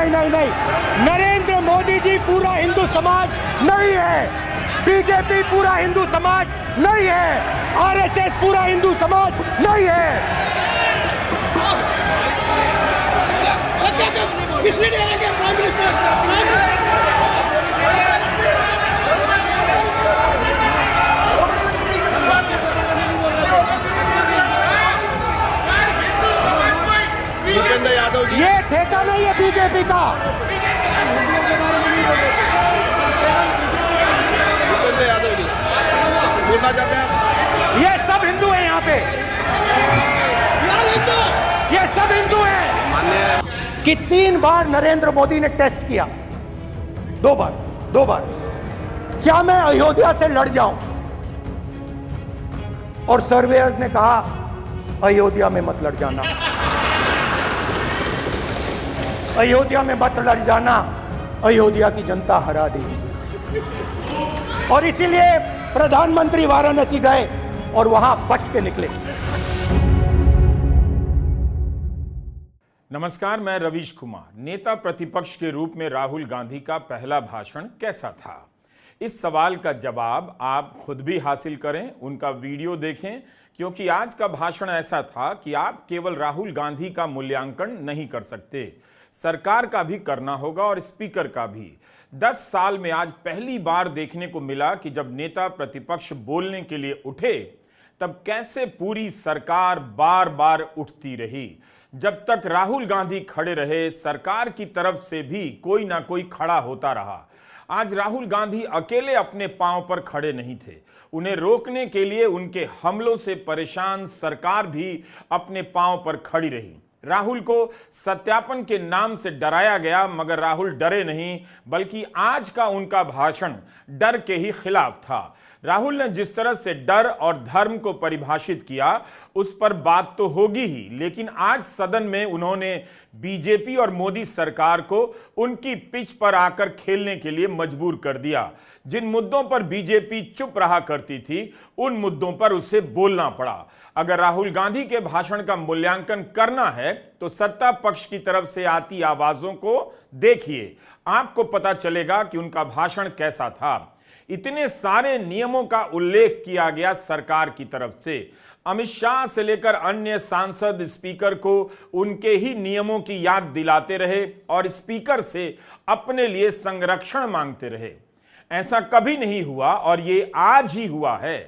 नहीं नहीं नहीं, नरेंद्र मोदी जी पूरा हिंदू समाज नहीं है, बीजेपी पूरा हिंदू समाज नहीं है, आरएसएस पूरा हिंदू समाज नहीं है। भूपेंद्र यादव जी, ये ठेका नहीं है बीजेपी का। भूपेंद्र यादव जी बोलना चाहते हैं? ये सब हिंदू हैं यहाँ पे, ये सब हिंदू हैं। कि 3 बार नरेंद्र मोदी ने टेस्ट किया, 2 बार क्या मैं अयोध्या से लड़ जाऊं, और सर्वेयर्स ने कहा अयोध्या में मत लड़ जाना, अयोध्या में मत लड़ जाना, अयोध्या की जनता हरा देगी। और इसीलिए प्रधानमंत्री वाराणसी गए और वहां बच के निकले। नमस्कार, मैं रवीश कुमार। नेता प्रतिपक्ष के रूप में राहुल गांधी का पहला भाषण कैसा था? इस सवाल का जवाब आप खुद भी हासिल करें, उनका वीडियो देखें, क्योंकि आज का भाषण ऐसा था कि आप केवल राहुल गांधी का मूल्यांकन नहीं कर सकते, सरकार का भी करना होगा और स्पीकर का भी। 10 साल में आज पहली बार देखने को मिला कि जब नेता प्रतिपक्ष बोलने के लिए उठे तब कैसे पूरी सरकार बार बार उठती रही। जब तक राहुल गांधी खड़े रहे, सरकार की तरफ से भी कोई ना कोई खड़ा होता रहा। आज राहुल गांधी अकेले अपने पांव पर खड़े नहीं थे, उन्हें रोकने के लिए उनके हमलों से परेशान सरकार भी अपने पांव पर खड़ी रही। राहुल को सत्यापन के नाम से डराया गया, मगर राहुल डरे नहीं, बल्कि आज का उनका भाषण डर के ही खिलाफ था। राहुल ने जिस तरह से डर और धर्म को परिभाषित किया, उस पर बात तो होगी ही, लेकिन आज सदन में उन्होंने बीजेपी और मोदी सरकार को उनकी पिच पर आकर खेलने के लिए मजबूर कर दिया। जिन मुद्दों पर बीजेपी चुप रहा करती थी, उन मुद्दों पर उसे बोलना पड़ा। अगर राहुल गांधी के भाषण का मूल्यांकन करना है तो सत्ता पक्ष की तरफ से आती आवाजों को देखिए, आपको पता चलेगा कि उनका भाषण कैसा था। इतने सारे नियमों का उल्लेख किया गया सरकार की तरफ से। अमित शाह से लेकर अन्य सांसद स्पीकर को उनके ही नियमों की याद दिलाते रहे और स्पीकर से अपने लिए संरक्षण मांगते रहे। ऐसा कभी नहीं हुआ और ये आज ही हुआ है,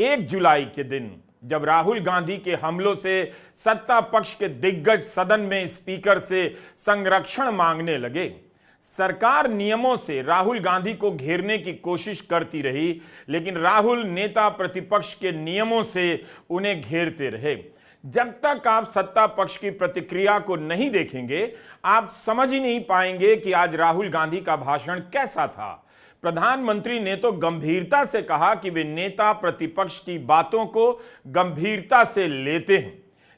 1 जुलाई के दिन, जब राहुल गांधी के हमलों से सत्ता पक्ष के दिग्गज सदन में स्पीकर से संरक्षण मांगने लगे। सरकार नियमों से राहुल गांधी को घेरने की कोशिश करती रही, लेकिन राहुल नेता प्रतिपक्ष के नियमों से उन्हें घेरते रहे। जब तक आप सत्ता पक्ष की प्रतिक्रिया को नहीं देखेंगे, आप समझ ही नहीं पाएंगे कि आज राहुल गांधी का भाषण कैसा था। प्रधानमंत्री ने तो गंभीरता से कहा कि वे नेता प्रतिपक्ष की बातों को गंभीरता से लेते हैं,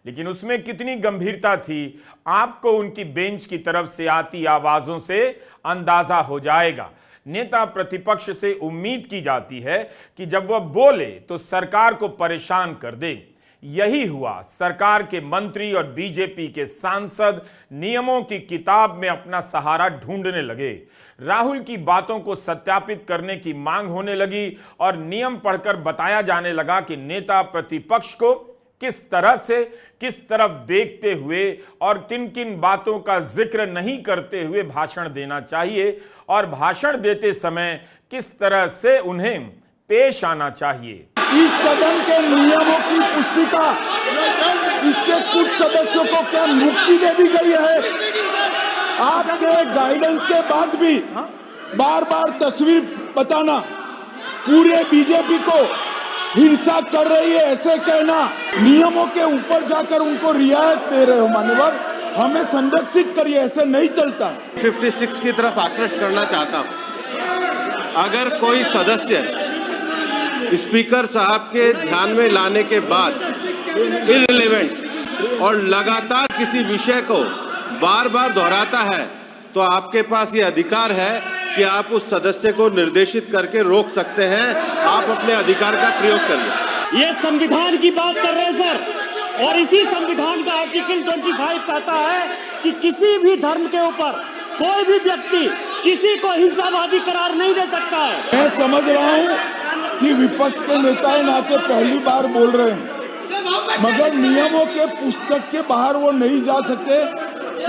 लेकिन उसमें कितनी गंभीरता थी, आपको उनकी बेंच की तरफ से आती आवाजों से अंदाजा हो जाएगा। नेता प्रतिपक्ष से उम्मीद की जाती है कि जब वह बोले तो सरकार को परेशान कर दे। यही हुआ। सरकार के मंत्री और बीजेपी के सांसद नियमों की किताब में अपना सहारा ढूंढने लगे। राहुल की बातों को सत्यापित करने की मांग होने लगी और नियम पढ़कर बताया जाने लगा कि नेता प्रतिपक्ष को किस तरह से, किस तरफ देखते हुए और किन किन बातों का जिक्र नहीं करते हुए भाषण देना चाहिए और भाषण देते समय किस तरह से उन्हें पेश आना चाहिए। इस सदन के नियमों की पुस्तिका, इससे कुछ सदस्यों को क्या मुक्ति दे दी गई है? आपके गाइडेंस के बाद भी बार बार तस्वीर बताना, पूरे बीजेपी को हिंसा कर रही है ऐसे कहना, नियमों के ऊपर जाकर उनको रियायत दे रहे हो मान्यवर, हमें संरक्षित करिए, ऐसे नहीं चलता। 56 की तरफ आकृष्ट करना चाहता हूं। अगर कोई सदस्य स्पीकर साहब के ध्यान में लाने के बाद इररिलेवेंट और लगातार किसी विषय को बार बार दोहराता है, तो आपके पास ये अधिकार है कि आप उस सदस्य को निर्देशित करके रोक सकते हैं। आप अपने अधिकार का प्रयोग करिए। ये संविधान की बात कर रहे हैं सर, और इसी संविधान का आर्टिकल 25 कहता है कि किसी भी धर्म के ऊपर कोई भी व्यक्ति किसी को हिंसावादी करार नहीं दे सकता है। मैं समझ रहा हूं कि विपक्ष के नेता नाते पहली बार बोल रहे हैं, मगर नियमों के पुस्तक के बाहर वो नहीं जा सकते।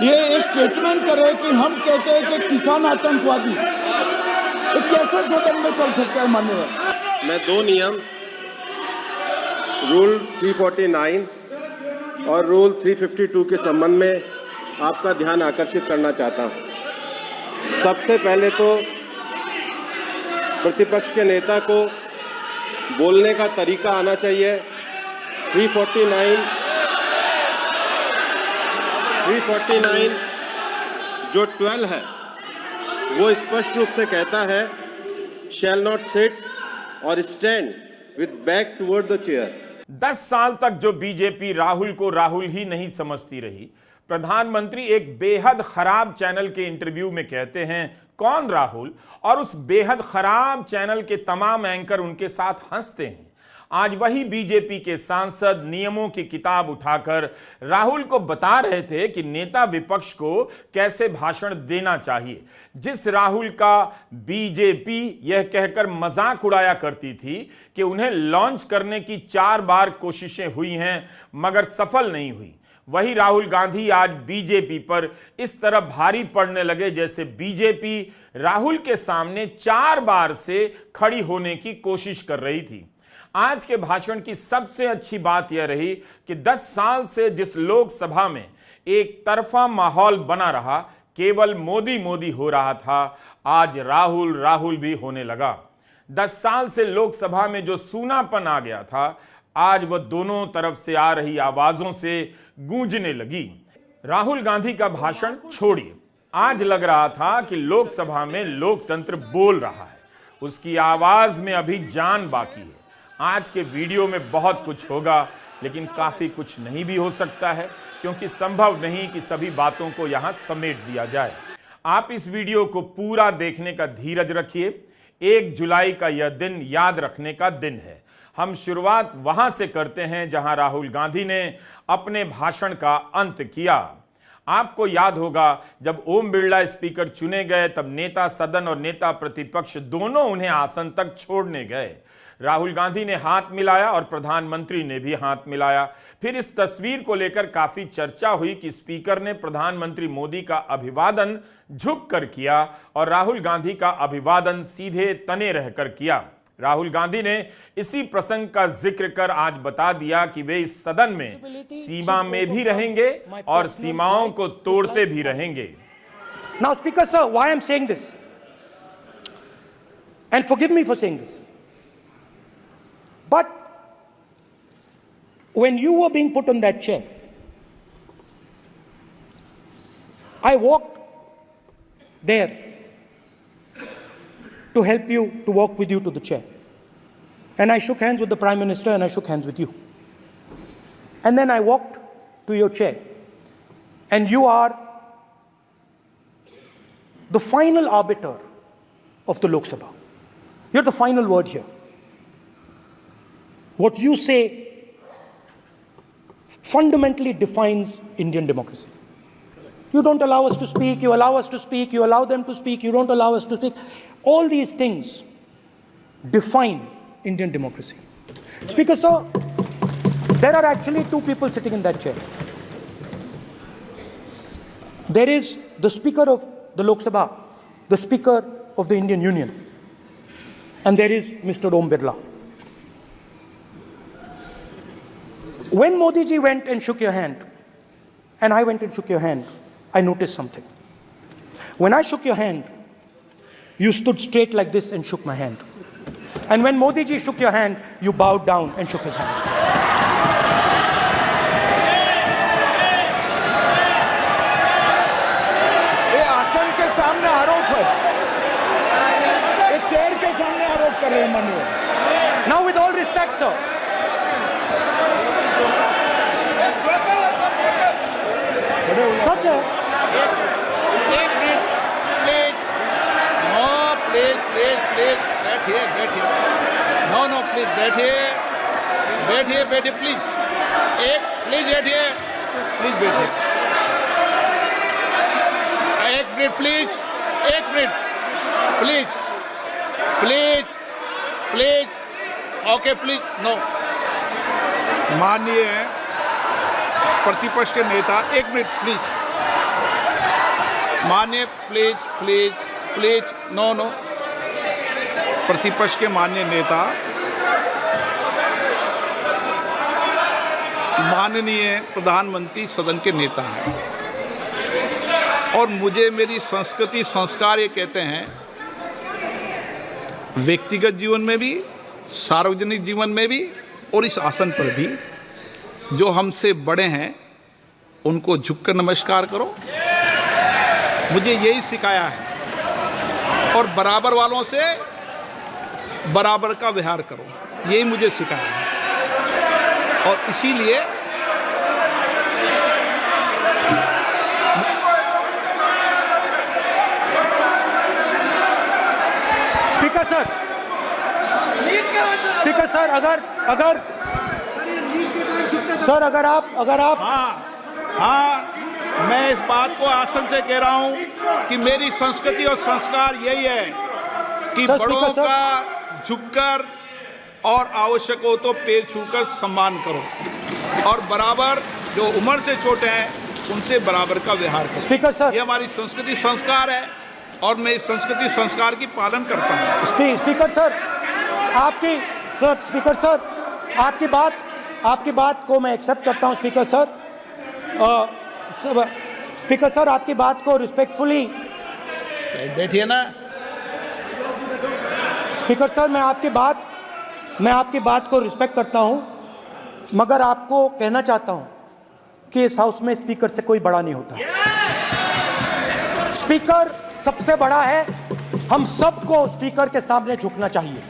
ये स्टेटमेंट करे कि हम कहते हैं कि किसान आतंकवादी, तो कैसे सदन में चल सकता है मान्यवर? मैं दो नियम रूल 349 और रूल 352 के संबंध में आपका ध्यान आकर्षित करना चाहता हूं। सबसे पहले तो प्रतिपक्ष के नेता को बोलने का तरीका आना चाहिए। 349 जो 12 है वो स्पष्ट रूप से कहता है शैल नॉट सिट और stand with back toward the chair. 10 साल तक जो बीजेपी राहुल को राहुल ही नहीं समझती रही, प्रधानमंत्री एक बेहद खराब चैनल के इंटरव्यू में कहते हैं कौन राहुल, और उस बेहद खराब चैनल के तमाम एंकर उनके साथ हंसते हैं। आज वही बीजेपी के सांसद नियमों की किताब उठाकर राहुल को बता रहे थे कि नेता विपक्ष को कैसे भाषण देना चाहिए। जिस राहुल का बीजेपी यह कहकर मजाक उड़ाया करती थी कि उन्हें लॉन्च करने की 4 बार कोशिशें हुई हैं मगर सफल नहीं हुई, वही राहुल गांधी आज बीजेपी पर इस तरह भारी पड़ने लगे जैसे बीजेपी राहुल के सामने 4 बार से खड़ी होने की कोशिश कर रही थी। आज के भाषण की सबसे अच्छी बात यह रही कि 10 साल से जिस लोकसभा में एक तरफा माहौल बना रहा, केवल मोदी मोदी हो रहा था, आज राहुल राहुल भी होने लगा। 10 साल से लोकसभा में जो सूनापन आ गया था, आज वह दोनों तरफ से आ रही आवाजों से गूंजने लगी। राहुल गांधी का भाषण छोड़िए, आज लग रहा था कि लोकसभा में लोकतंत्र बोल रहा है, उसकी आवाज में अभी जान बाकी है। आज के वीडियो में बहुत कुछ होगा, लेकिन काफी कुछ नहीं भी हो सकता है, क्योंकि संभव नहीं कि सभी बातों को यहां समेट दिया जाए। आप इस वीडियो को पूरा देखने का धीरज रखिए। 1 जुलाई का यह दिन याद रखने का दिन है। हम शुरुआत वहां से करते हैं जहां राहुल गांधी ने अपने भाषण का अंत किया। आपको याद होगा जब ओम बिरला स्पीकर चुने गए, तब नेता सदन और नेता प्रतिपक्ष दोनों उन्हें आसन तक छोड़ने गए। राहुल गांधी ने हाथ मिलाया और प्रधानमंत्री ने भी हाथ मिलाया। फिर इस तस्वीर को लेकर काफी चर्चा हुई कि स्पीकर ने प्रधानमंत्री मोदी का अभिवादन झुककर किया और राहुल गांधी का अभिवादन सीधे तने रहकर किया। राहुल गांधी ने इसी प्रसंग का जिक्र कर आज बता दिया कि वे इस सदन में सीमा में भी रहेंगे और सीमाओं को तोड़ते भी रहेंगे। Now, Speaker sir, why I'm saying this, and forgive me for saying this, but when you were being put on that chair, I walked there to help you, to walk with you to the chair. And I shook hands with the Prime Minister and I shook hands with you. And then I walked to your chair. And you are the final arbiter of the Lok Sabha. You're the final word here. What you say fundamentally defines Indian democracy. You don't allow us to speak, you allow us to speak, you allow them to speak, you don't allow us to speak. All these things define Indian democracy. Speaker sir, there are actually 2 people sitting in that chair. There is the Speaker of the Lok Sabha, the Speaker of the Indian Union, and there is Mr. Om Birla. When Modi ji went and shook your hand, and I went and shook your hand, I noticed something. When I shook your hand, you stood straight like this and shook my hand. And when Modi ji shook your hand, you bowed down and shook his hand. ये आसन के सामने आरोप है, ये chair के सामने आरोप कर रहे हैं माननीय। Now with all respect, sir, such a please बैठिए। नो प्लीज बैठिए प्लीज। एक प्लीज बैठिए, प्लीज बैठिए। एक मिनट प्लीज, एक minute please, please please, okay please, no. माननीय प्रतिपक्ष के नेता, एक मिनट प्लीज। माननीय, please please please, no no. प्रतिपक्ष के माननीय नेता, माननीय प्रधानमंत्री सदन के नेता हैं और मुझे मेरी संस्कृति संस्कार ये कहते हैं, व्यक्तिगत जीवन में भी, सार्वजनिक जीवन में भी और इस आसन पर भी, जो हमसे बड़े हैं उनको झुककर नमस्कार करो। मुझे यही सिखाया है और बराबर वालों से बराबर का व्यवहार करो, यही मुझे सिखाया है। और इसीलिए स्पीकर सर, अगर आप हाँ, मैं इस बात को आसन से कह रहा हूं कि मेरी संस्कृति और संस्कार यही है कि सर, बड़ों स्पीकर सर। का झुककर और आवश्यक हो तो पैर छूकर सम्मान करो और बराबर जो उम्र से छोटे हैं उनसे बराबर का व्यवहार करो। स्पीकर सर, ये हमारी संस्कृति संस्कार है और मैं इस संस्कृति संस्कार की पालन करता हूँ। स्पीकर सर, आपकी बात को मैं एक्सेप्ट करता हूं। स्पीकर सर, आपकी बात को रिस्पेक्टफुली, बैठिए ना। स्पीकर सर, मैं आपकी बात को रिस्पेक्ट करता हूं, मगर आपको कहना चाहता हूं कि इस हाउस में स्पीकर से कोई बड़ा नहीं होता। स्पीकर सबसे बड़ा है, हम सबको स्पीकर के सामने झुकना चाहिए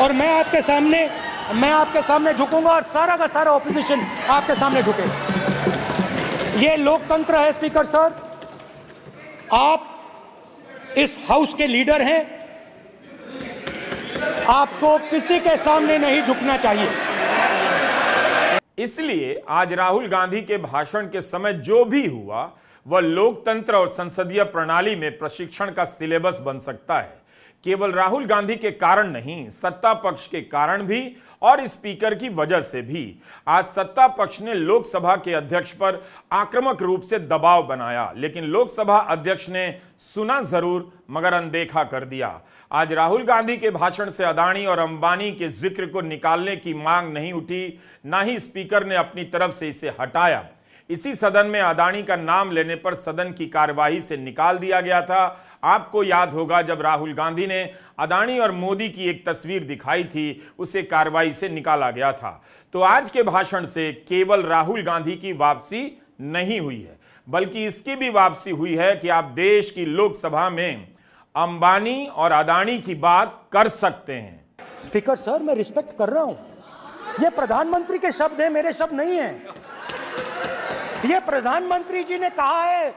और मैं आपके सामने झुकूंगा और सारा का सारा ऑपोजिशन आपके सामने झुकेगा। ये लोकतंत्र है। स्पीकर सर, आप इस हाउस के लीडर हैं, आपको किसी के सामने नहीं झुकना चाहिए। इसलिए आज राहुल गांधी के भाषण के समय जो भी हुआ वह लोकतंत्र और संसदीय प्रणाली में प्रशिक्षण का सिलेबस बन सकता है। केवल राहुल गांधी के कारण नहीं, सत्ता पक्ष के कारण भी और स्पीकर की वजह से भी आज सत्ता पक्ष ने लोकसभा के अध्यक्ष पर आक्रामक रूप से दबाव बनाया, लेकिन लोकसभा अध्यक्ष ने सुना जरूर मगर अनदेखा कर दिया। आज राहुल गांधी के भाषण से अदानी और अंबानी के जिक्र को निकालने की मांग नहीं उठी, ना ही स्पीकर ने अपनी तरफ से इसे हटाया। इसी सदन में अदानी का नाम लेने पर सदन की कार्यवाही से निकाल दिया गया था। आपको याद होगा जब राहुल गांधी ने अदानी और मोदी की एक तस्वीर दिखाई थी, उसे कार्रवाई से निकाला गया था। तो आज के भाषण से केवल राहुल गांधी की वापसी नहीं हुई है, बल्कि इसकी भी वापसी हुई है कि आप देश की लोकसभा में अंबानी और अदानी की बात कर सकते हैं। स्पीकर सर, मैं रिस्पेक्ट कर रहा हूं, ये प्रधानमंत्री के शब्द हैं, मेरे शब्द नहीं हैं। ये प्रधानमंत्री जी ने कहा है,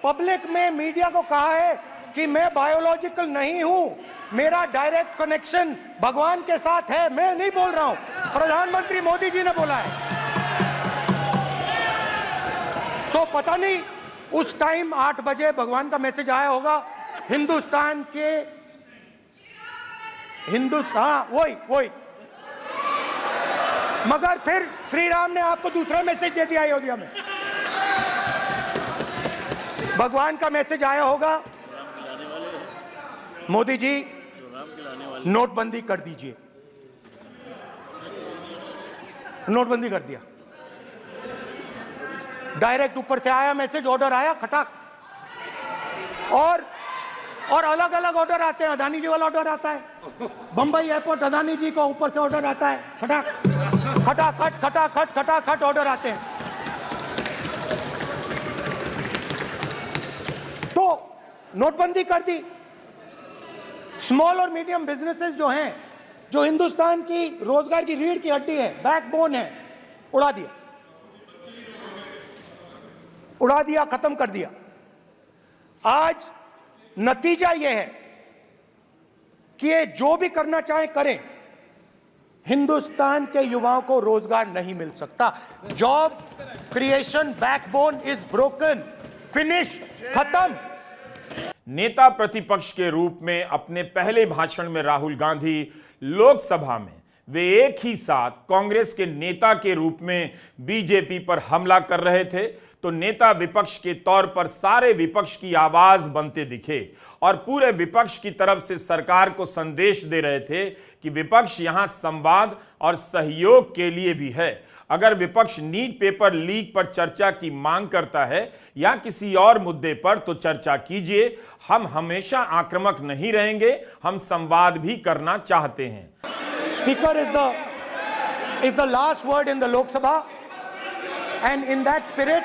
पब्लिक में, मीडिया को कहा है कि मैं बायोलॉजिकल नहीं हूं, मेरा डायरेक्ट कनेक्शन भगवान के साथ है। मैं नहीं बोल रहा हूं, प्रधानमंत्री मोदी जी ने बोला है। तो पता नहीं उस टाइम 8 बजे भगवान का मैसेज आया होगा हिंदुस्तान वही मगर फिर श्री राम ने आपको दूसरा मैसेज दे दिया अयोध्या में। भगवान का मैसेज आया होगा, मोदी जी नोटबंदी कर दीजिए। नोटबंदी कर दिया, डायरेक्ट ऊपर से आया मैसेज, ऑर्डर आया खटाक। और अलग अलग ऑर्डर आते हैं। अदानी जी वाला ऑर्डर आता है, बंबई एयरपोर्ट अदानी जी को ऊपर से ऑर्डर आता है, खटाखट ऑर्डर आते हैं। तो नोटबंदी कर दी। स्मॉल और मीडियम बिजनेसेस जो हैं, जो हिंदुस्तान की रोजगार की रीढ़ की हड्डी है, बैकबोन है, उड़ा दिया, खत्म कर दिया। आज नतीजा यह है कि ये जो भी करना चाहे करें, हिंदुस्तान के युवाओं को रोजगार नहीं मिल सकता। Job creation backbone is broken, finish, खत्म। नेता प्रतिपक्ष के रूप में अपने पहले भाषण में राहुल गांधी लोकसभा में वे एक ही साथ कांग्रेस के नेता के रूप में बीजेपी पर हमला कर रहे थे, तो नेता विपक्ष के तौर पर सारे विपक्ष की आवाज बनते दिखे और पूरे विपक्ष की तरफ से सरकार को संदेश दे रहे थे कि विपक्ष यहां संवाद और सहयोग के लिए भी है। अगर विपक्ष नीट पेपर लीक पर चर्चा की मांग करता है या किसी और मुद्दे पर तो चर्चा कीजिए, हम हमेशा आक्रामक नहीं रहेंगे, हम संवाद भी करना चाहते हैं। Speaker is the last word in the Lok Sabha, and in that spirit,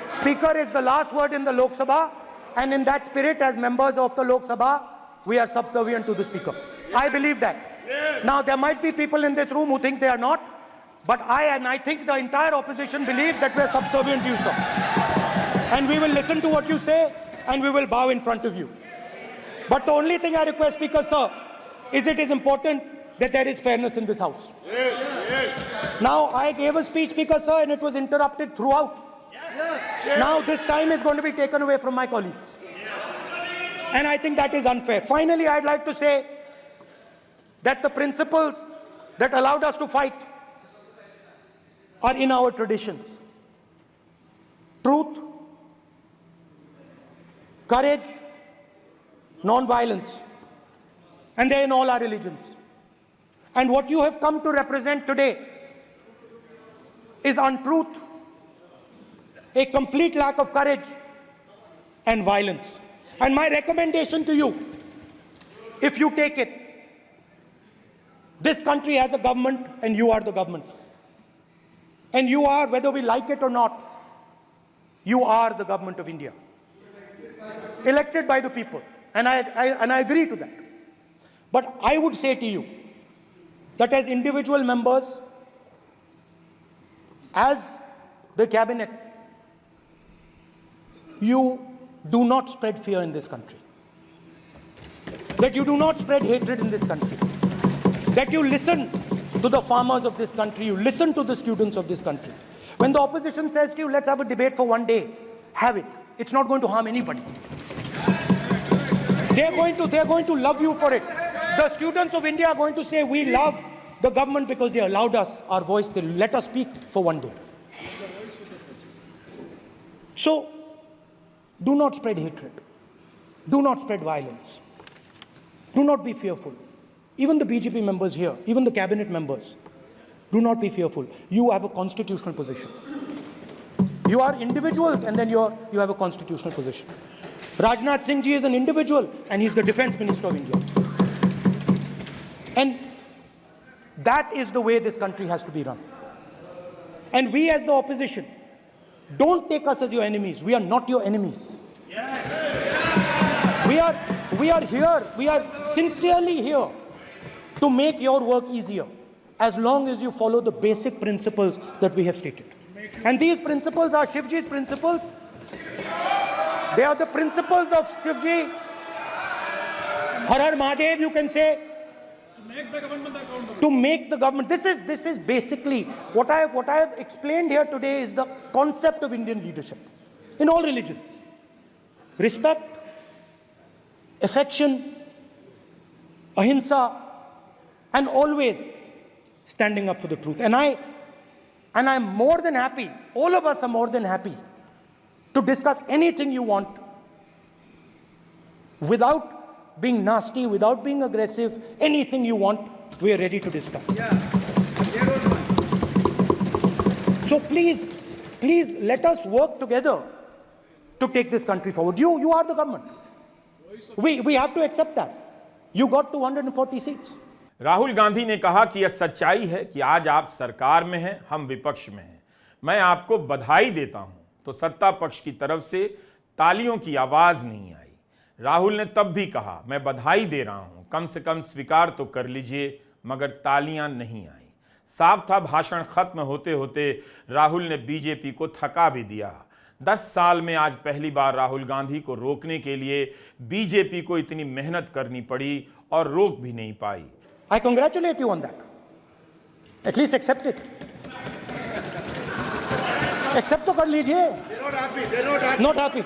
Speaker is the last word in the Lok Sabha, and in that spirit, as members of the Lok Sabha, we are subservient to the Speaker. I believe that. Yes. Now, there might be people in this room who think they are not, but I think the entire opposition believes that we are subservient to you, sir. And we will listen to what you say, and we will bow in front of you. But the only thing I request, Speaker, sir, is it is important that there is fairness in this house. Yes, yes. Now, I gave a speech, Speaker, sir, and it was interrupted throughout. Yes. Now, this time is going to be taken away from my colleagues. And I think that is unfair. Finally, I'd like to say that the principles that allowed us to fight are in our traditions. Truth, courage, non-violence. And they're in all our religions. And what you have come to represent today is untruth, a complete lack of courage, and violence. And my recommendation to you, if you take it, this country has a government and you are the government. And you are, whether we like it or not, you are the government of India. Elected by the people. And I agree to that. But I would say to you that as individual members, as the cabinet, you do not spread fear in this country. That you do not spread hatred in this country. That you listen to the farmers of this country, you listen to the students of this country. When the opposition says to you, let's have a debate for one day, have it. It's not going to harm anybody. They're going to love you for it. The students of India are going to say, we love the government because they allowed us our voice, they let us speak for one day. So, do not spread hatred. Do not spread violence. Do not be fearful. Even the BJP members here, even the cabinet members, do not be fearful. You have a constitutional position. You are individuals and then you have a constitutional position. Rajnath Singh ji is an individual and he's the defense minister of India. And that is the way this country has to be run. And we as the opposition, don't take us as your enemies. We are not your enemies. We are here, we are sincerely here to make your work easier as long as you follow the basic principles that we have stated. And these principles are Shivji's principles. They are the principles of Shivji. Har Har Mahadev, you can say. To make the government. This is basically what I have explained here today is the concept of Indian leadership in all religions. Respect, affection, ahimsa, and always standing up for the truth. And I'm more than happy, all of us are more than happy to discuss anything you want without being nasty, without being aggressive, anything you want, we are ready to discuss. So please let us work together to take this country forward. You are the government. We have to accept that. You got 240 seats. Rahul Gandhi ने कहा कि यह सच्चाई है कि आज आप सरकार में हैं, हम विपक्ष में हैं। मैं आपको बधाई देता हूं, तो सत्ता पक्ष की तरफ से तालियों की आवाज नहीं आई। राहुल ने तब भी कहा, मैं बधाई दे रहा हूं, कम से कम स्वीकार तो कर लीजिए, मगर तालियां नहीं आई। साफ था भाषण खत्म होते होते राहुल ने बीजेपी को थका भी दिया। 10 साल में आज पहली बार राहुल गांधी को रोकने के लिए बीजेपी को इतनी मेहनत करनी पड़ी और रोक भी नहीं पाई। I congratulate you on that. At least accept it, accept तो कर लीजिए। Not happy,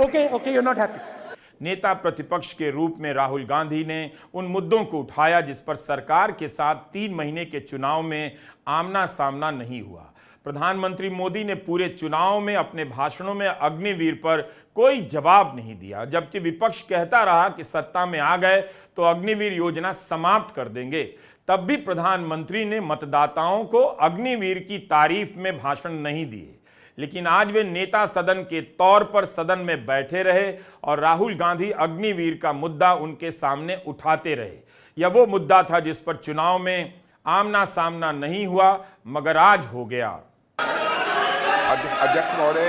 okay okay, you not happy. नेता प्रतिपक्ष के रूप में राहुल गांधी ने उन मुद्दों को उठाया जिस पर सरकार के साथ 3 महीने के चुनाव में आमना सामना नहीं हुआ। प्रधानमंत्री मोदी ने पूरे चुनाव में अपने भाषणों में अग्निवीर पर कोई जवाब नहीं दिया, जबकि विपक्ष कहता रहा कि सत्ता में आ गए तो अग्निवीर योजना समाप्त कर देंगे। तब भी प्रधानमंत्री ने मतदाताओं को अग्निवीर की तारीफ में भाषण नहीं दिए, लेकिन आज वे नेता सदन के तौर पर सदन में बैठे रहे और राहुल गांधी अग्निवीर का मुद्दा उनके सामने उठाते रहे। यह वो मुद्दा था जिस पर चुनाव में आमना सामना नहीं हुआ, मगर आज हो गया। अध्यक्ष महोदय,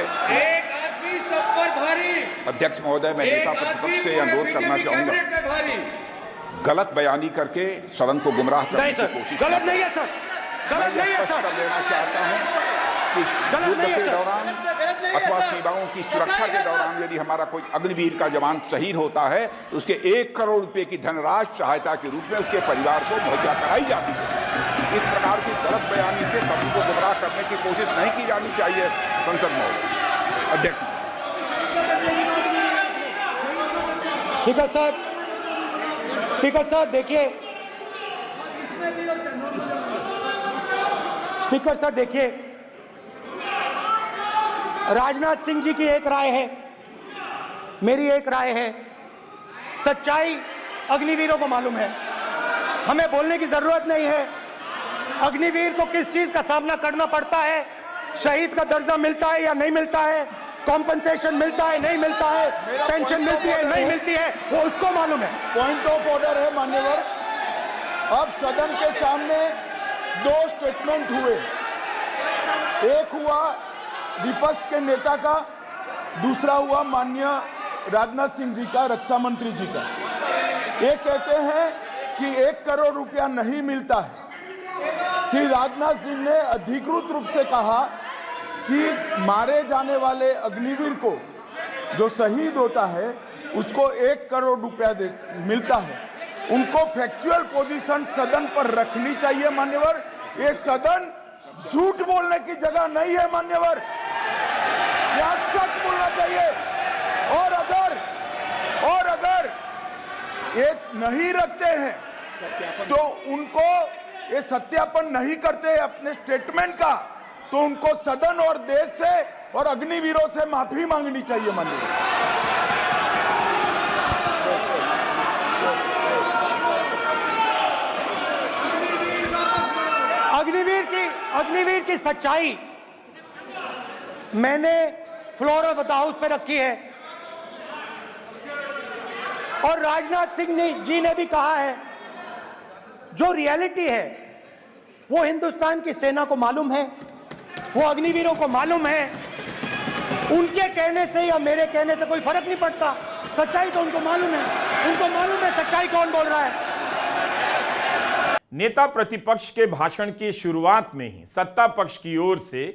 अध्यक्ष महोदय, मैं नेता प्रतिपक्ष से अनुरोध करना चाहूंगा, गलत बयानी करके सदन को गुमराह करने की कोशिश। गलत नहीं है सर, गलत नहीं है सर। लेना चाहता हूं कि युद्ध के दौरान अथवा सीमाओं की सुरक्षा के दौरान यदि हमारा कोई अग्निवीर का जवान शहीद होता है तो उसके 1 करोड़ रुपए की धनराशि सहायता के रूप में उसके परिवार को मुहैया कराई जाती है। इस प्रकार की गलत बयानी से सभी को गुमराह करने की कोशिश नहीं की जानी चाहिए। संसद महोदय, अध्यक्ष। स्पीकर सर, स्पीकर सर देखिए, स्पीकर सर देखिए, राजनाथ सिंह जी की एक राय है, मेरी एक राय है। सच्चाई अग्निवीरों को मालूम है, हमें बोलने की जरूरत नहीं है। अग्निवीर को किस चीज का सामना करना पड़ता है, शहीद का दर्जा मिलता है या नहीं मिलता है, कॉम्पनसेशन मिलता है नहीं मिलता है, पेंशन मिलती है नहीं मिलती है, वो उसको मालूम है। पॉइंट ऑफ ऑर्डर है मान्यवर। अब सदन के सामने 2 स्टेटमेंट हुए, एक हुआ विपक्ष के नेता का, दूसरा हुआ माननीय राजनाथ सिंह जी का, रक्षा मंत्री जी का। ये कहते हैं कि 1 करोड़ रुपया नहीं मिलता है। श्री राजनाथ सिंह ने अधिकृत रूप से कहा कि मारे जाने वाले अग्निवीर को जो शहीद होता है उसको 1 करोड़ रुपया मिलता है। उनको फैक्चुअल पोजीशन सदन पर रखनी चाहिए मान्यवर। ये सदन झूठ बोलने की जगह नहीं है मान्यवर, यह सच बोलना चाहिए। और अगर ये नहीं रखते हैं तो उनको ये सत्यापन नहीं करते अपने स्टेटमेंट का, तो उनको सदन और देश से और अग्निवीरों से माफी मांगनी चाहिए माननीय। अग्निवीर की सच्चाई मैंने फ्लोर ऑफ द हाउस पे रखी है और राजनाथ सिंह जी ने भी कहा है, जो रियलिटी है वो हिंदुस्तान की सेना को मालूम है, वो अग्निवीरों को मालूम है। उनके कहने से या मेरे कहने से कोई फर्क नहीं पड़ता, सच्चाई तो उनको मालूम है, उनको मालूम है सच्चाई कौन बोल रहा है। नेता प्रतिपक्ष के भाषण की शुरुआत में ही सत्ता पक्ष की ओर से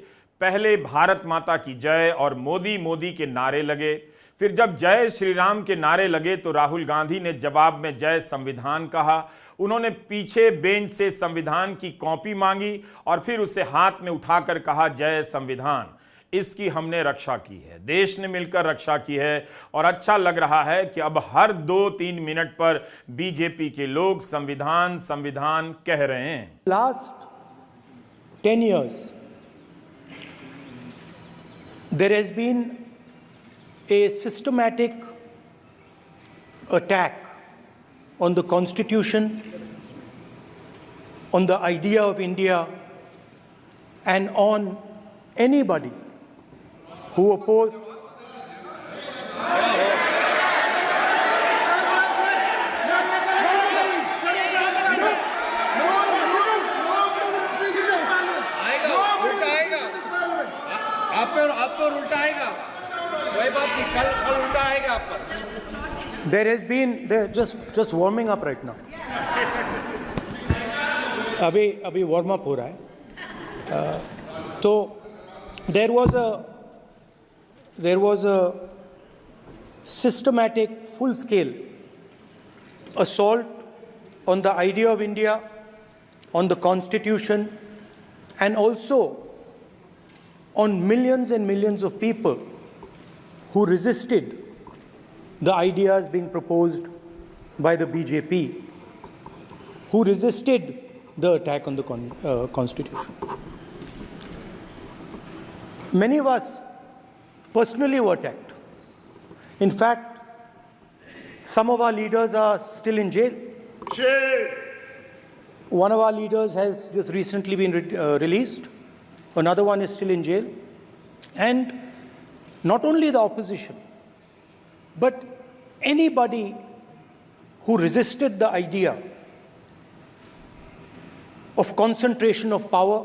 पहले भारत माता की जय और मोदी मोदी के नारे लगे। फिर जब जय श्री राम के नारे लगे तो राहुल गांधी ने जवाब में जय संविधान कहा। उन्होंने पीछे बेंच से संविधान की कॉपी मांगी और फिर उसे हाथ में उठाकर कहा, जय संविधान, इसकी हमने रक्षा की है, देश ने मिलकर रक्षा की है। और अच्छा लग रहा है कि अब हर 2-3 मिनट पर बीजेपी के लोग संविधान संविधान कह रहे हैं। Last 10 years there has been a systematic attack on the Constitution, on the idea of India, and on anybody who opposed आप पर उल्टा आएगा, कोई बात नहीं, कल उल्टा आएगा आप पर। There has been, just warming up right now. अभी वार्म अप हो रहा है। तो there was a systematic, full-scale assault on the idea of India, on the Constitution, and also on millions and millions of people who resisted the ideas being proposed by the BJP, who resisted the attack on the Constitution. Many of us personally were attacked. In fact, some of our leaders are still in jail. One of our leaders has just recently been released. Another one is still in jail. And not only the opposition, but anybody who resisted the idea of concentration of power,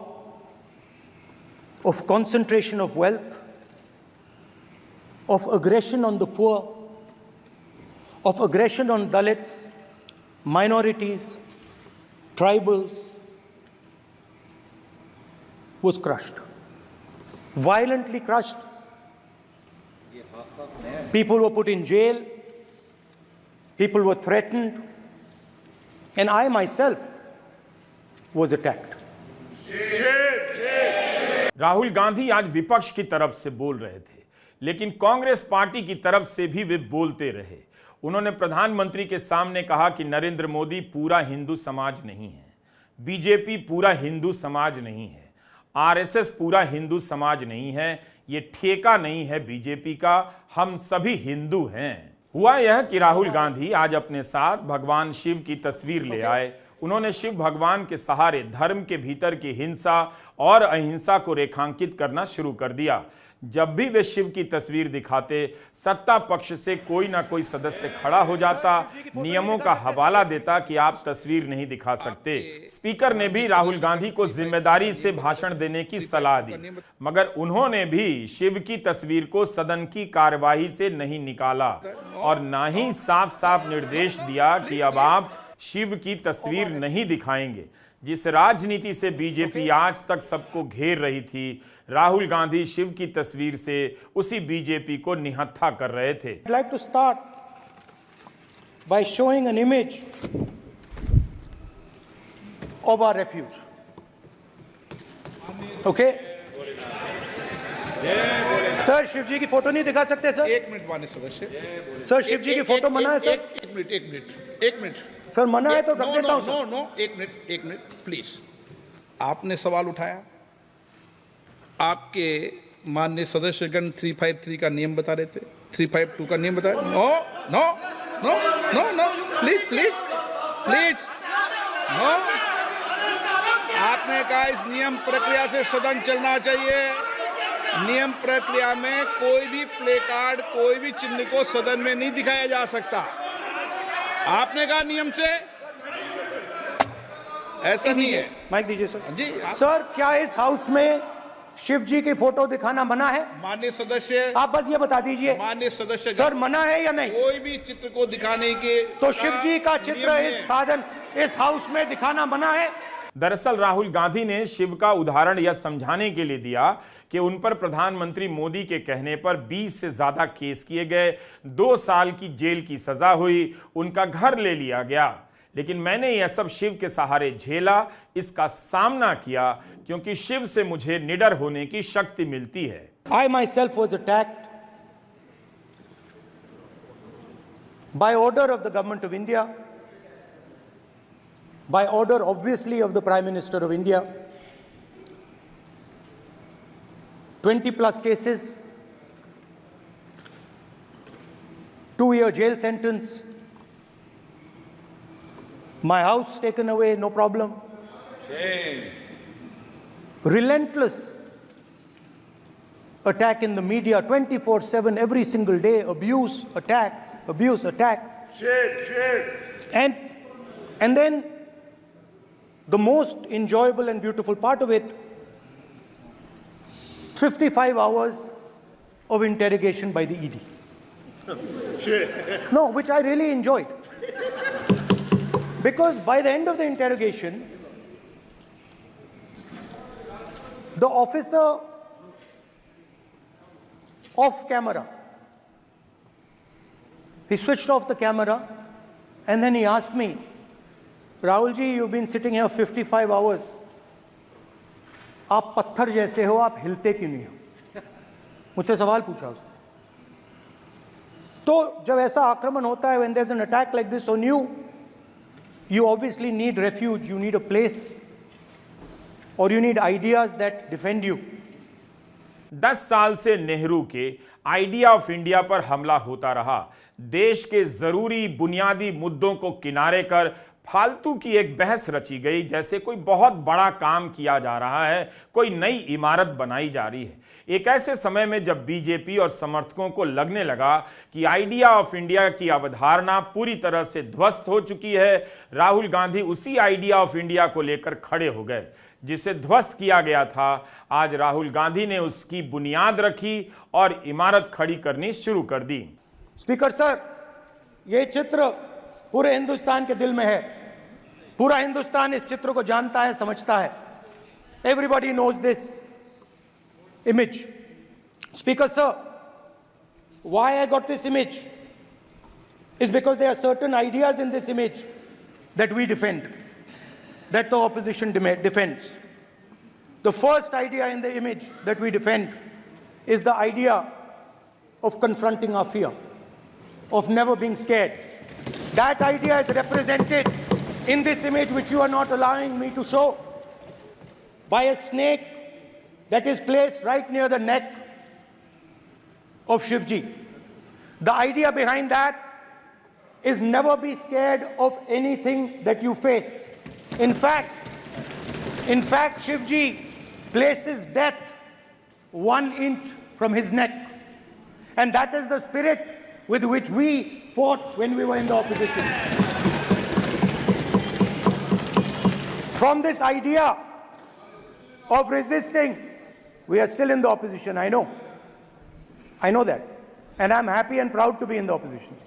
of concentration of wealth, of aggression on the poor, of aggression on Dalits, minorities, tribals, was crushed. Violently crushed. People were put in jail. People were threatened. And I myself was attacked. Rahul Gandhi आज विपक्ष की तरफ से बोल रहे थे, लेकिन Congress party की तरफ से भी वे बोलते रहे। उन्होंने प्रधानमंत्री के सामने कहा कि नरेंद्र मोदी पूरा हिंदू समाज नहीं है, बीजेपी पूरा हिंदू समाज नहीं है, आरएसएस पूरा हिंदू समाज नहीं है, ये ठेका नहीं है बीजेपी का, हम सभी हिंदू हैं। हुआ यह कि राहुल गांधी आज अपने साथ भगवान शिव की तस्वीर ले आए। उन्होंने शिव भगवान के सहारे धर्म के भीतर की हिंसा और अहिंसा को रेखांकित करना शुरू कर दिया। जब भी वे शिव की तस्वीर दिखाते, सत्ता पक्ष से कोई ना कोई सदस्य खड़ा हो जाता, नियमों का हवाला देता कि आप तस्वीर नहीं दिखा सकते। स्पीकर ने भी राहुल गांधी को जिम्मेदारी से भाषण देने की सलाह दी, मगर उन्होंने भी शिव की तस्वीर को सदन की कार्यवाही से नहीं निकाला और ना ही साफ साफ निर्देश दिया कि अब आप शिव की तस्वीर नहीं दिखाएंगे। जिस राजनीति से बीजेपी आज तक सबको घेर रही थी, राहुल गांधी शिव की तस्वीर से उसी बीजेपी को निहत्था कर रहे थे। I'd like to start by showing an image of our refuge. Okay? Sir, Shiv ji की फोटो नहीं दिखा सकते सर? एक मिनट माननीय सदस्य। सर, शिव जी की फोटो मना है सर? एक मिनट सर, मना है तो रख देता हूं सर। नो, एक मिनट प्लीज। आपने सवाल उठाया, आपके माननीय सदस्यगण 353 का नियम बता रहे थे, 352 का नियम बता रहे। No please no. आपने कहा इस नियम प्रक्रिया से सदन चलना चाहिए। नियम प्रक्रिया में कोई भी प्ले कार्ड, कोई भी चिन्ह को सदन में नहीं दिखाया जा सकता। आपने कहा नियम से, ऐसा नहीं है। माइक दीजिए सर। जी सर, क्या इस हाउस में शिव जी की फोटो दिखाना मना है? माननीय सदस्य, आप बस ये बता दीजिए। माननीय सदस्य सर, मना है या नहीं? कोई भी चित्र को दिखाने के तो शिव जी का चित्र इस हाउस में दिखाना मना है। दरअसल राहुल गांधी ने शिव का उदाहरण यह समझाने के लिए दिया कि उन पर प्रधानमंत्री मोदी के कहने पर 20 से ज्यादा केस किए गए, 2 साल की जेल की सजा हुई, उनका घर ले लिया गया। लेकिन मैंने यह सब शिव के सहारे झेला, इसका सामना किया, क्योंकि शिव से मुझे निडर होने की शक्ति मिलती है। I myself was attacked by order of the government of India, by order obviously of the Prime Minister of India. 20 plus cases, 2-year jail sentence, my house taken away, no problem. Relentless attack in the media, 24/7, every single day, abuse, attack. And then the most enjoyable and beautiful part of it, 55 hours of interrogation by the ED. No, which I really enjoyed. Because by the end of the interrogation, the officer off camera, he switched off the camera and then he asked me, Rahul ji, you've been sitting here 55 hours. आप पत्थर जैसे हो, आप हिलते क्यों नहीं हो? मुझसे सवाल पूछा उसने। तो जब ऐसा आक्रमण होता है, when there's an attack like this on you, you obviously need refuge, you need a place, or you need ideas that defend you. 10 साल से नेहरू के आइडिया ऑफ इंडिया पर हमला होता रहा। देश के जरूरी बुनियादी मुद्दों को किनारे कर फालतू की एक बहस रची गई, जैसे कोई बहुत बड़ा काम किया जा रहा है, कोई नई इमारत बनाई जा रही है। एक ऐसे समय में जब बीजेपी और समर्थकों को लगने लगा कि आइडिया ऑफ इंडिया की अवधारणा पूरी तरह से ध्वस्त हो चुकी है, राहुल गांधी उसी आइडिया ऑफ इंडिया को लेकर खड़े हो गए जिसे ध्वस्त किया गया था। आज राहुल गांधी ने उसकी बुनियाद रखी और इमारत खड़ी करनी शुरू कर दी। स्पीकर सर, यह चित्र पूरे हिंदुस्तान के दिल में है। पूरा हिंदुस्तान इस चित्र को जानता है, समझता है। Everybody knows this image. Speaker sir, why I got this image is because there are certain ideas in this image that we defend, that the opposition defends. The first idea in the image that we defend is the idea of confronting our fear, of never being scared. That idea is represented in this image, which you are not allowing me to show, by a snake that is placed right near the neck of Shivji. The idea behind that is never be scared of anything that you face. In fact, Shivji places death 1 inch from his neck. And that is the spirit with which we fought when we were in the opposition. From this idea of resisting, we are still in the opposition, I know. I know that. And I'm happy and proud to be in the opposition.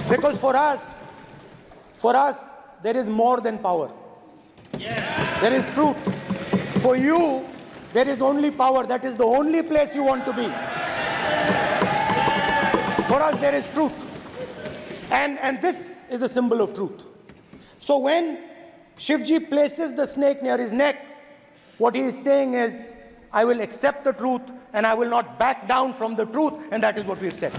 Because for us, there is more than power. There is truth. For you, there is only power. That is the only place you want to be. For us, there is truth. And this is a symbol of truth. So when Shivji places the snake near his neck, what he is saying is, I will accept the truth and I will not back down from the truth, and that is what we have said.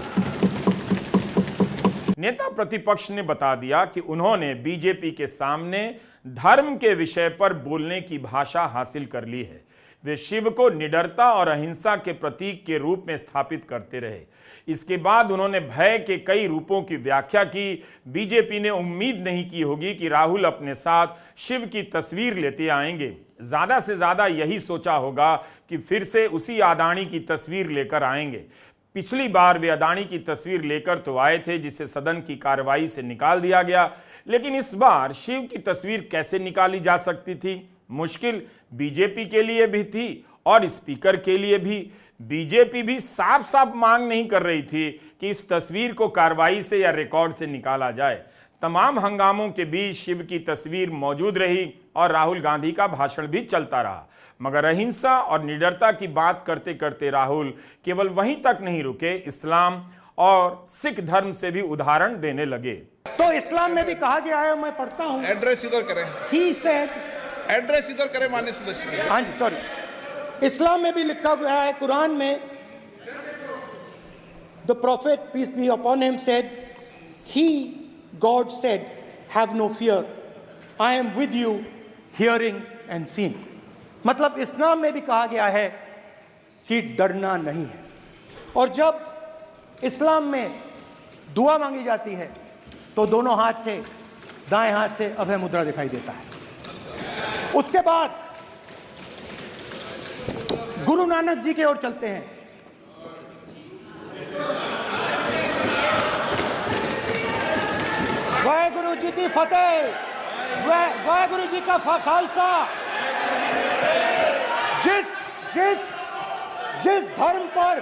नेता प्रतिपक्ष ने बता दिया कि उन्होंने BJP के सामने धर्म के विषय पर बोलने की भाषा हासिल कर ली है। वे शिव को निडरता और अहिंसा के प्रतीक के रूप में स्थापित करते रहे। इसके बाद उन्होंने भय के कई रूपों की व्याख्या की। बीजेपी ने उम्मीद नहीं की होगी कि राहुल अपने साथ शिव की तस्वीर लेते आएंगे। ज्यादा से ज्यादा यही सोचा होगा कि फिर से उसी अदानी की तस्वीर लेकर आएंगे। पिछली बार वे अदानी की तस्वीर लेकर तो आए थे, जिसे सदन की कार्रवाई से निकाल दिया गया, लेकिन इस बार शिव की तस्वीर कैसे निकाली जा सकती थी? मुश्किल बीजेपी के लिए भी थी और स्पीकर के लिए भी। बीजेपी भी साफ साफ मांग नहीं कर रही थी कि इस तस्वीर को कार्रवाई से या रिकॉर्ड से निकाला जाए। तमाम हंगामों के बीच शिव की तस्वीर मौजूद रही और राहुल गांधी का भाषण भी चलता रहा। मगर अहिंसा और निडरता की बात करते करते राहुल केवल वहीं तक नहीं रुके, इस्लाम और सिख धर्म से भी उदाहरण देने लगे। तो इस्लाम में भी कहा गया है, मैं पढ़ता हूं। एड्रेस इधर करें। He said, एड्रेस इधर करें माननीय सदस्य। हाँ जी, सॉरी। इस्लाम में भी लिखा गया है, कुरान में, the prophet peace be upon him said, God said, have no fear, I am with you, hearing and seeing. मतलब इस्लाम में भी कहा गया है कि डरना नहीं है। और जब इस्लाम में दुआ मांगी जाती है तो दोनों हाथ से, दाएं हाथ से अभय मुद्रा दिखाई देता है। उसके बाद गुरु नानक जी की ओर चलते हैं। वाहेगुरु जी की फतेह, वाहेगुरु जी का खालसा। जिस धर्म पर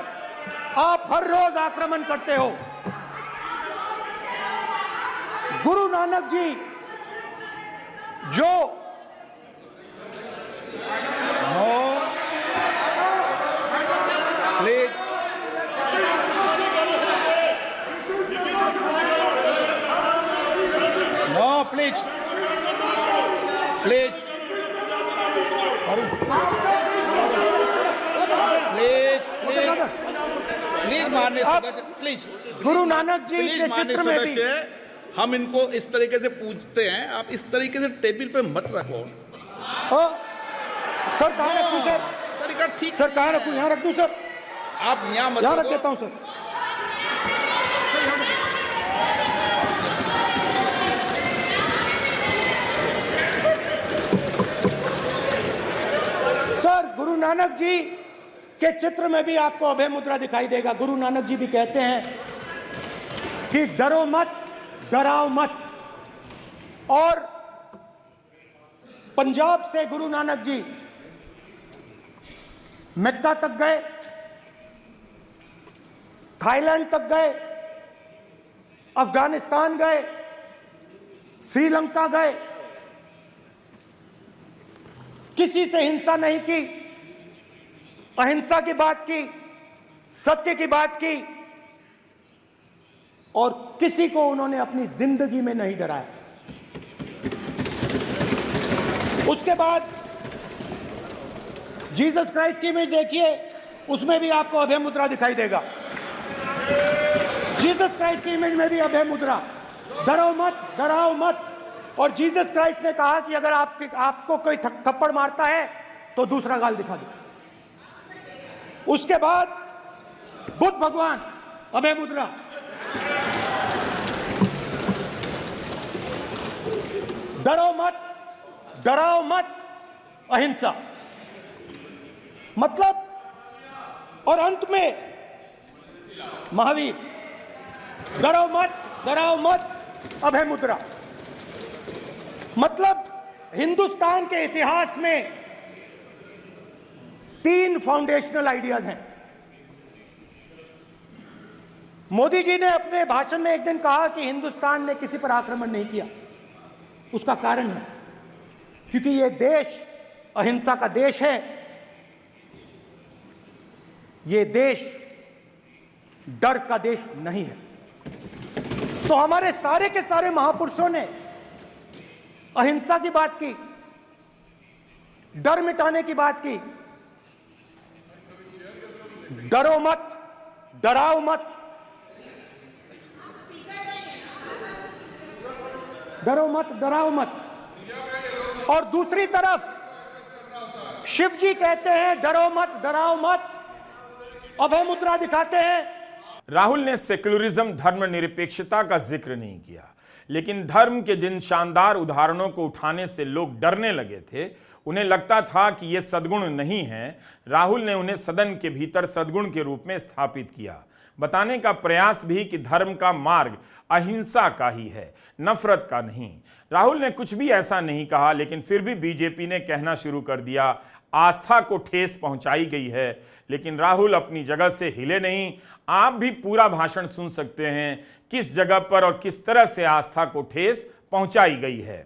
आप हर रोज आक्रमण करते हो, गुरु नानक जी जो प्लीज प्लीज माननीय सदस्य, प्लीज। गुरु नानक जी के माननीय चित्र में भी सदस्य, हम इनको इस तरीके से पूछते हैं, आप इस तरीके से टेबल पे मत रखो। सर कहाँ रखूं सर? तरीका ठीक सर कहाँ रखूं? यहाँ रख दूं सर? आप यहाँ मत यहाँ रख रखो। देता हूँ सर। सर गुरु नानक जी के चित्र में भी आपको अभय मुद्रा दिखाई देगा। गुरु नानक जी भी कहते हैं कि डरो मत, डराओ मत। और पंजाब से गुरु नानक जी मक्का तक गए, थाईलैंड तक गए, अफगानिस्तान गए, श्रीलंका गए, किसी से हिंसा नहीं की, अहिंसा की बात की, सत्य की बात की, और किसी को उन्होंने अपनी जिंदगी में नहीं डराया। उसके बाद जीसस क्राइस्ट की इमेज देखिए, उसमें भी आपको अभय मुद्रा दिखाई देगा। जीसस क्राइस्ट की इमेज में भी अभय मुद्रा, डरो मत, डराओ मत। और जीसस क्राइस्ट ने कहा कि अगर आपको कोई थप्पड़ मारता है तो दूसरा गाल दिखा दो। उसके बाद बुद्ध भगवान, अभय मुद्रा। डरो मत, डराओ मत, अहिंसा। मतलब, और अंत में महावीर, डरो मत, डराओ मत, अभय मुद्रा। मतलब हिंदुस्तान के इतिहास में 3 फाउंडेशनल आइडियाज हैं। मोदी जी ने अपने भाषण में एक दिन कहा कि हिंदुस्तान ने किसी पर आक्रमण नहीं किया। उसका कारण है क्योंकि यह देश अहिंसा का देश है। यह देश डर का देश नहीं है। तो हमारे सारे के सारे महापुरुषों ने अहिंसा की बात की, डर मिटाने की बात की। डरो मत, डराओ मत, डरो मत, डराओ मत। और दूसरी तरफ शिव जी कहते हैं डरो मत, डराओ मत, अभय मुद्रा दिखाते हैं। राहुल ने सेक्युलरिज्म, धर्मनिरपेक्षता का जिक्र नहीं किया, लेकिन धर्म के जिन शानदार उदाहरणों को उठाने से लोग डरने लगे थे, उन्हें लगता था कि ये सद्गुण नहीं है। राहुल ने उन्हें सदन के भीतर सद्गुण के रूप में स्थापित किया, बताने का प्रयास भी कि धर्म का मार्ग अहिंसा का ही है, नफरत का नहीं। राहुल ने कुछ भी ऐसा नहीं कहा, लेकिन फिर भी बीजेपी ने कहना शुरू कर दिया आस्था को ठेस पहुंचाई गई है। लेकिन राहुल अपनी जगह से हिले नहीं। आप भी पूरा भाषण सुन सकते हैं किस जगह पर और किस तरह से आस्था को ठेस पहुंचाई गई है।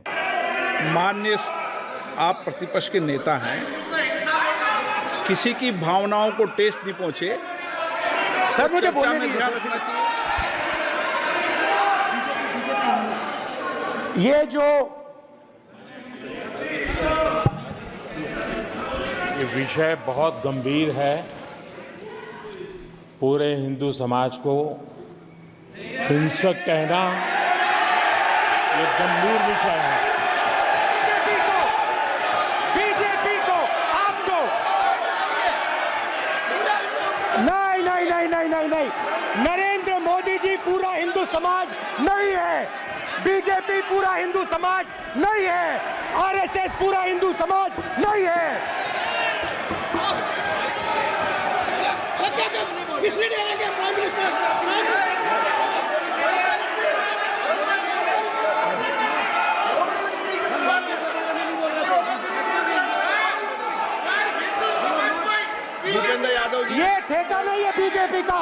माननीय, आप प्रतिपक्ष के नेता हैं, किसी की भावनाओं को ठेस नहीं पहुंचे। सर मुझे चर्चा बोलने में दीजिए। ध्यान रखना चाहिए। ये जो ये विषय बहुत गंभीर है। पूरे हिंदू समाज को हिंसक कहना ये गंभीर विषय है। बीजेपी को, आपको नहीं नहीं नहीं नहीं नहीं नहीं, नरेंद्र मोदी जी पूरा हिंदू समाज नहीं है, बीजेपी पूरा हिंदू समाज नहीं है, आरएसएस पूरा हिंदू समाज नहीं है। भूपेंद्र यादव जी, ये ठेका नहीं है बीजेपी का।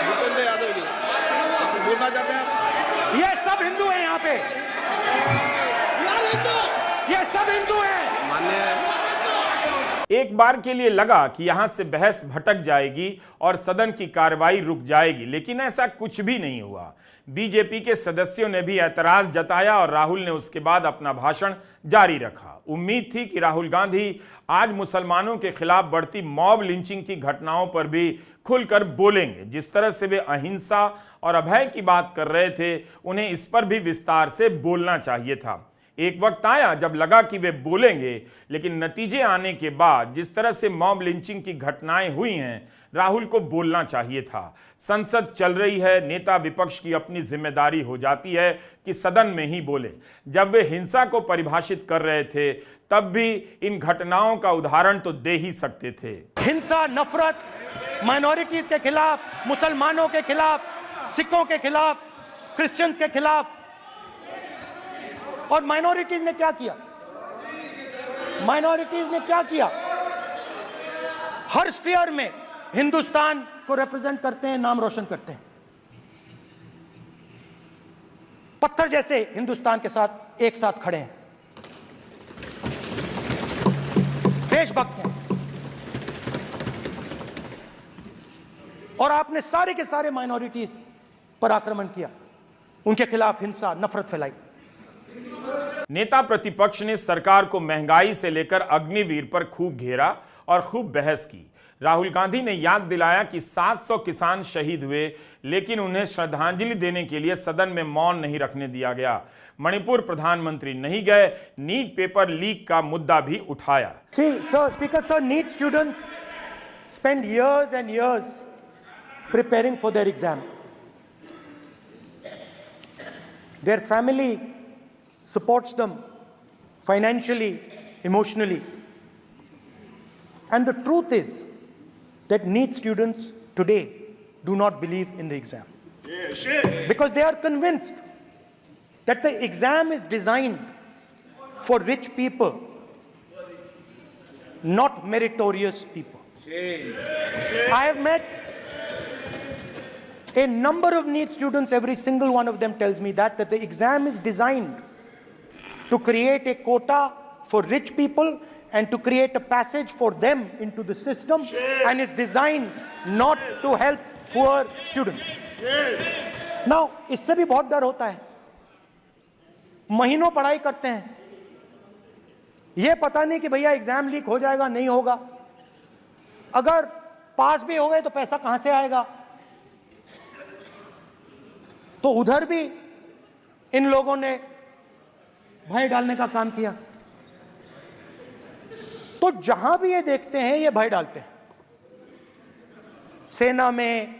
भूपेंद्र यादव जी बोलना चाहते हैं आप? ये सब हिंदू हैं यहाँ पे, ये सब हिंदू हैं। मान्य एक बार के लिए लगा कि यहां से बहस भटक जाएगी और सदन की कार्रवाई रुक जाएगी, लेकिन ऐसा कुछ भी नहीं हुआ। बीजेपी के सदस्यों ने भी ऐतराज जताया और राहुल ने उसके बाद अपना भाषण जारी रखा। उम्मीद थी कि राहुल गांधी आज मुसलमानों के खिलाफ बढ़ती मॉब लिंचिंग की घटनाओं पर भी खुलकर बोलेंगे। जिस तरह से वे अहिंसा और अभय की बात कर रहे थे, उन्हें इस पर भी विस्तार से बोलना चाहिए था। एक वक्त आया जब लगा कि वे बोलेंगे, लेकिन नतीजे आने के बाद जिस तरह से मॉब लिंचिंग की घटनाएं हुई हैं, राहुल को बोलना चाहिए था। संसद चल रही है, नेता विपक्ष की अपनी जिम्मेदारी हो जाती है कि सदन में ही बोले। जब वे हिंसा को परिभाषित कर रहे थे, तब भी इन घटनाओं का उदाहरण तो दे ही सकते थे। हिंसा, नफरत, माइनॉरिटीज के खिलाफ, मुसलमानों के खिलाफ, सिखों के खिलाफ, क्रिश्चियंस के खिलाफ। और माइनॉरिटीज ने क्या किया? माइनॉरिटीज ने क्या किया? हर स्फीयर में हिंदुस्तान को रिप्रेजेंट करते हैं, नाम रोशन करते हैं। पत्थर जैसे हिंदुस्तान के साथ एक साथ खड़े हैं, देशभक्त हैं। और आपने सारे के सारे माइनॉरिटीज पर आक्रमण किया, उनके खिलाफ हिंसा, नफरत फैलाई। नेता प्रतिपक्ष ने सरकार को महंगाई से लेकर अग्निवीर पर खूब घेरा और खूब बहस की। राहुल गांधी ने याद दिलाया कि 700 किसान शहीद हुए, लेकिन उन्हें श्रद्धांजलि देने के लिए सदन में मौन नहीं रखने दिया गया। मणिपुर प्रधानमंत्री नहीं गए, नीट पेपर लीक का मुद्दा भी उठाया। See, sir, Speaker sir, NEET students spend years and years preparing for their exam. Their family supports them financially, emotionally. And the truth is that NEET students today do not believe in the exam. Because they are convinced that the exam is designed for rich people, not meritorious people. I have met a number of NEET students, every single one of them tells me that the exam is designed to create a quota for rich people and to create a passage for them into the system, and is designed not to help poor students. Now, इससे भी बहुत डर होता है। महीनों पढ़ाई करते हैं, ये पता नहीं कि भैया एग्जाम लीक हो जाएगा, नहीं होगा। अगर पास भी हो गए तो पैसा कहां से आएगा? तो उधर भी इन लोगों ने भय डालने का काम किया। तो जहां भी ये देखते हैं, ये भय डालते हैं। सेना में,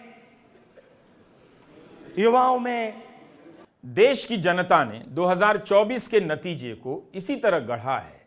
युवाओं में। देश की जनता ने 2024 के नतीजे को इसी तरह गढ़ा है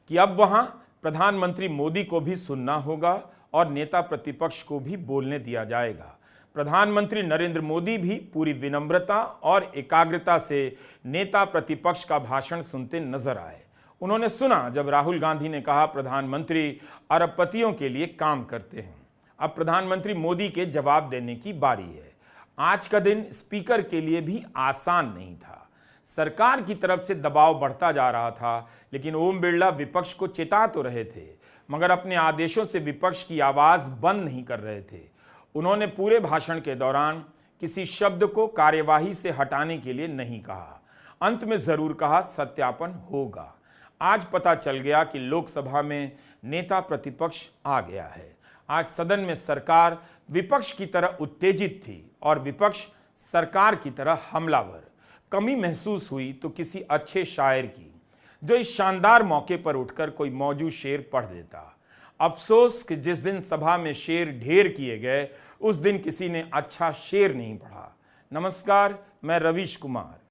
कि अब वहां प्रधानमंत्री मोदी को भी सुनना होगा और नेता प्रतिपक्ष को भी बोलने दिया जाएगा। प्रधानमंत्री नरेंद्र मोदी भी पूरी विनम्रता और एकाग्रता से नेता प्रतिपक्ष का भाषण सुनते नजर आए। उन्होंने सुना जब राहुल गांधी ने कहा प्रधानमंत्री अरबपतियों के लिए काम करते हैं। अब प्रधानमंत्री मोदी के जवाब देने की बारी है। आज का दिन स्पीकर के लिए भी आसान नहीं था। सरकार की तरफ से दबाव बढ़ता जा रहा था, लेकिन ओम बिरला विपक्ष को चेता तो रहे थे, मगर अपने आदेशों से विपक्ष की आवाज बंद नहीं कर रहे थे। उन्होंने पूरे भाषण के दौरान किसी शब्द को कार्यवाही से हटाने के लिए नहीं कहा। अंत में जरूर कहा सत्यापन होगा। आज पता चल गया कि लोकसभा में नेता प्रतिपक्ष आ गया है। आज सदन में सरकार विपक्ष की तरह उत्तेजित थी और विपक्ष सरकार की तरह हमलावर। कमी महसूस हुई तो किसी अच्छे शायर की, जो इस शानदार मौके पर उठकर कोई मौजूद शेर पढ़ देता। अफसोस कि जिस दिन सभा में शेर ढेर किए गए, उस दिन किसी ने अच्छा शेर नहीं पढ़ा। नमस्कार, मैं रवीश कुमार।